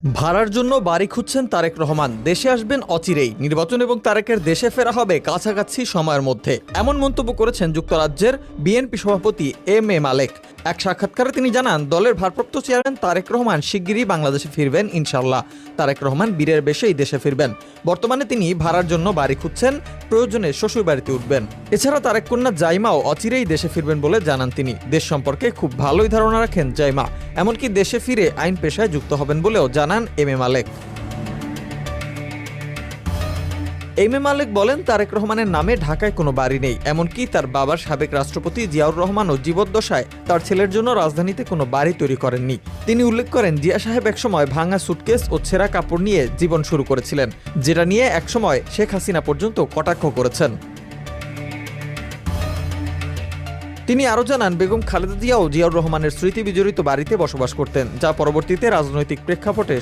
ভাড়ার জন্য বাড়ি খুঁজছেন তারেক রহমান। দেশে আসবেন অচিরেই। নির্বাচন এবং তারেকের দেশে ফেরা হবে কাছাকাছি সময়ের মধ্যে, এমন মন্তব্য করেছেন যুক্তরাজ্যের বিএনপি সভাপতি এম এ মালেক। এক সাক্ষাৎকারে তিনি জানান, দলের ভারপ্রাপ্ত চেয়ারম্যান তারেক রহমান শিগগিরই বাংলাদেশে ফিরবেন ইনশাল্লাহ। তারেক রহমান বীরের বেশেই দেশে ফিরবেন। বর্তমানে তিনি ভাড়ার জন্য বাড়ি খুঁজছেন, প্রয়োজনে শ্বশুর বাড়িতে উঠবেন। এছাড়া তারেক কন্যা জাইমাও অচিরেই দেশে ফিরবেন বলে জানান তিনি। দেশ সম্পর্কে খুব ভালোই ধারণা রাখেন জাইমা, এমনকি দেশে ফিরে আইন পেশায় যুক্ত হবেন বলেও জানান M A Malek. M A মালেক বলেন, তারেক রহমানের নামে ঢাকায় কোনো বাড়ি নেই, এমনকি তার বাবার সাবেক রাষ্ট্রপতি জিয়াউর রহমানও জীবদ্দশায় তার ছেলের জন্য রাজধানীতে কোনো বাড়ি তৈরি করেননি। তিনি উল্লেখ করেন, জিয়া সাহেব একসময় ভাঙা সুটকেস ও ছেঁড়া কাপড় নিয়ে জীবন শুরু করেছিলেন, যেটা নিয়ে একসময় শেখ হাসিনা পর্যন্ত কটাক্ষ করেছেন। তিনি আরও জানান, বেগম খালেদা জিয়াও জিয়াউর রহমানের স্মৃতি বিজড়িত বাড়িতে বসবাস করতেন, যা পরবর্তীতে রাজনৈতিক প্রেক্ষাপটে